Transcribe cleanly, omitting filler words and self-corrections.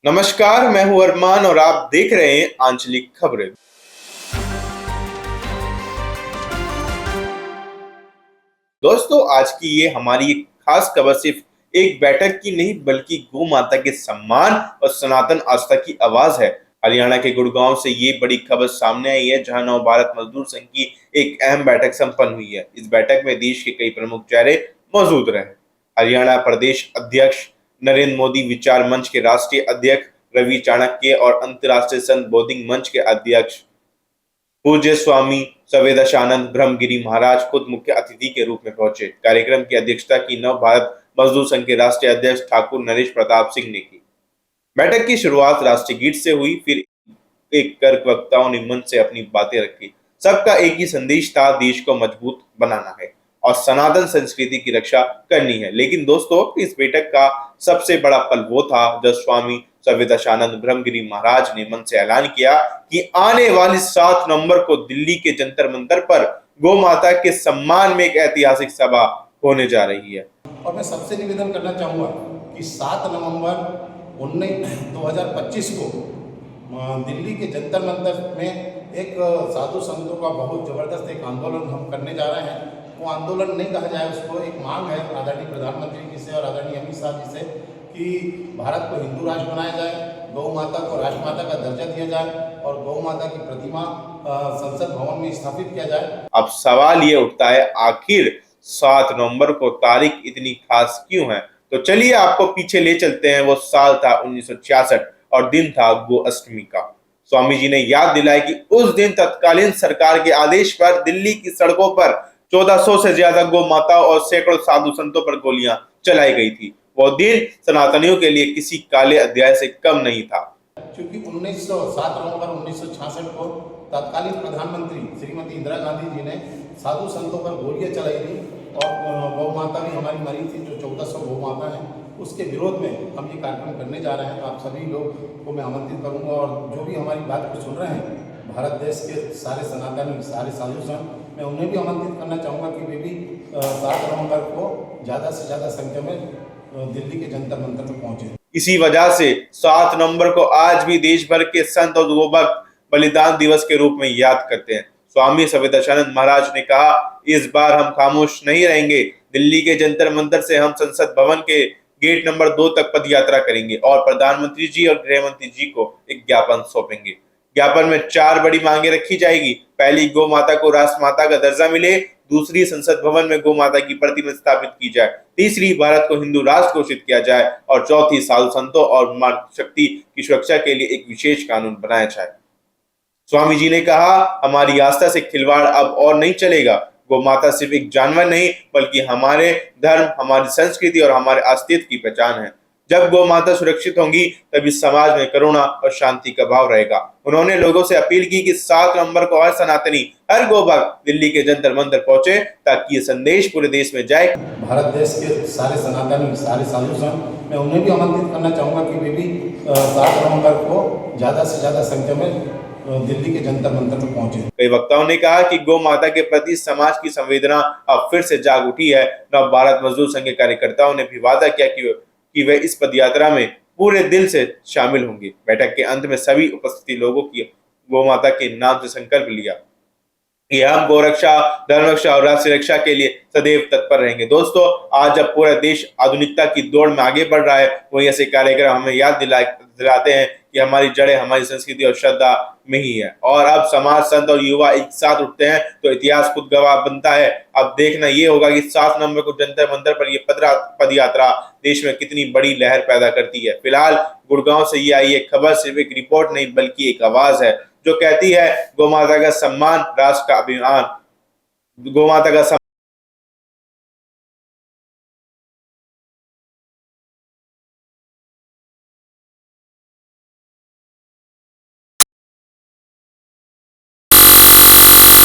नमस्कार, मैं हूं अरमान और आप देख रहे हैं आंचलिक खबरें। दोस्तों, आज की ये हमारी एक खास खबर सिर्फ एक बैठक की नहीं बल्कि गौ माता के सम्मान और सनातन आस्था की आवाज है। हरियाणा के गुड़गांव से ये बड़ी खबर सामने आई है, जहां नव भारत मजदूर संघ की एक अहम बैठक संपन्न हुई है। इस बैठक में देश के कई प्रमुख चेहरे मौजूद रहे। हरियाणा प्रदेश अध्यक्ष नरेंद्र मोदी, विचार मंच के राष्ट्रीय अध्यक्ष रवि चाणक्य और अंतर्राष्ट्रीय संत बौद्धिक मंच के अध्यक्ष पूज्य स्वामी संवेदाशानंद ब्रह्मगिरी महाराज खुद मुख्य अतिथि के रूप में पहुंचे। कार्यक्रम की अध्यक्षता की नव भारत मजदूर संघ के राष्ट्रीय अध्यक्ष ठाकुर नरेश प्रताप सिंह ने की। बैठक की शुरुआत राष्ट्रीय गीत से हुई, फिर एक कर्क वक्ताओं ने मंच से अपनी बातें रखी। सबका एक ही संदेश था, देश को मजबूत बनाना है और सनातन संस्कृति की रक्षा करनी है। लेकिन दोस्तों, इस बैठक का सबसे बड़ा पल वो था जब स्वामी संवेदाशानंद ब्रह्मगिरी महाराज ने मंच से ऐलान किया कि आने वाली 7 नवंबर को दिल्ली के जंतर मंतर पर गौ माता के सम्मान में एक ऐतिहासिक सभा होने जा रही है। और मैं सबसे निवेदन करना चाहूँगा कि 7 नवंबर 2025 को दिल्ली के जंतर मंतर में एक साधु संतों का बहुत ज़बरदस्त एक आंदोलन हम करने जा रहे हैं। वो आंदोलन नहीं कहा जाए उसको, एक मांग है आदरणीय प्रधानमंत्री जी से और आदरणीय अमित शाह जी से कि भारत को हिंदू राष्ट्र बनाया जाए, गौ माता को राष्ट्रमाता का दर्जा दिया जाए और गौ माता की प्रतिमा संसद भवन में स्थापित किया जाए। अब सवाल ये उठता है, आखिर 7 नवंबर को तारीख इतनी खास क्यों है? तो चलिए आपको पीछे ले चलते हैं। वो साल था 1966 और दिन था गो अष्टमी का। स्वामी जी ने याद दिलाया कि उस दिन तत्कालीन सरकार के आदेश पर दिल्ली की सड़कों पर 1400 से ज्यादा गौ माताओं और सैकड़ों साधु संतों पर गोलियां चलाई गई थी। वो दिन सनातनियों के लिए किसी काले अध्याय से कम नहीं था। क्योंकि 7 नवंबर 1966 को तत्कालीन प्रधानमंत्री श्रीमती इंदिरा गांधी जी ने साधु संतों पर गोलियां चलाई थी और गौ माता भी हमारी मरी थी, जो 1400 गौ माता हैं। उसके विरोध में हम ये कार्यक्रम करने जा रहे हैं। आप सभी लोग को मैं आमंत्रित करूंगा और जो भी हमारी बात को सुन रहे हैं, भारत देश के सारे सनातनी, सारे साधु संत, मैं उन्हें भी आमंत्रित करना चाहूँगा कि वे भी 7 नवंबर को ज़्यादा से ज़्यादा संख्या में दिल्ली के जंतर मंतर में पहुँचे। इसी वजह से 7 नवंबर को आज भी देश भर के संत और गोभक्त बलिदान दिवस के रूप में याद करते हैं। स्वामी संवेदाशानंद महाराज ने कहा, इस बार हम खामोश नहीं रहेंगे। दिल्ली के जंतर मंतर से हम संसद भवन के गेट नंबर 2 तक पद यात्रा करेंगे और प्रधानमंत्री जी और गृह मंत्री जी को एक ज्ञापन सौंपेंगे। ज्ञापन में 4 बड़ी मांगे रखी जाएगी। पहली, गौ माता को राष्ट्रमाता का दर्जा मिले। दूसरी, संसद भवन में गौ माता की प्रतिमा स्थापित की जाए। तीसरी, भारत को हिंदू राष्ट्र घोषित किया जाए और चौथी, साधु संतों और मातृशक्ति की सुरक्षा के लिए एक विशेष कानून बनाया जाए। स्वामी जी ने कहा, हमारी आस्था से खिलवाड़ अब और नहीं चलेगा। गौ माता सिर्फ एक जानवर नहीं बल्कि हमारे धर्म, हमारी संस्कृति और हमारे अस्तित्व की पहचान है। जब गौ माता सुरक्षित होंगी तभी समाज में करुणा और शांति का भाव रहेगा। उन्होंने लोगों से अपील की कि 7 नवंबर को हर सनातनी, हर गौ भक्त दिल्ली के जंतर मंतर पहुंचे ताकि ये संदेश पूरे देश में जाए। भारत देश के सारे सनातनी, सारे साधु संत, मैं उन्हें भी आमंत्रित करना चाहूँगा कि वे भी 7 नवंबर को ज़्यादा से ज़्यादा संख्या में दिल्ली के जंतर मंतर में पहुंचे। कई वक्ताओं ने कहा कि गौ माता के प्रति समाज की संवेदना अब फिर से जाग उठी है। नव भारत मजदूर संघ के कार्यकर्ताओं ने भी वादा किया कि वे इस पदयात्रा में पूरे दिल से शामिल होंगे। बैठक के अंत में सभी उपस्थित लोगों की गौ माता के नाम से संकल्प लिया कि हम गौरक्षा, धर्म रक्षा और राष्ट्र रक्षा के लिए सदैव तत्पर रहेंगे। दोस्तों, आज जब पूरा देश आधुनिकता की दौड़ में आगे बढ़ रहा है, वही ऐसे कार्यक्रम हमें याद दिलाते हैं कि हमारी जड़ें हमारी संस्कृति और श्रद्धा में ही है। और अब समाज, संत और युवा एक साथ उठते हैं तो इतिहास खुद गवाह बनता है। अब देखना ये होगा कि 7 नवंबर को जंतर मंतर पर ये पद यात्रा देश में कितनी बड़ी लहर पैदा करती है। फिलहाल गुड़गांव से ये आई एक खबर सिर्फ एक रिपोर्ट नहीं बल्कि एक आवाज है जो कहती है, गौ माता का सम्मान, राष्ट्र का अभिमान। गौ माता का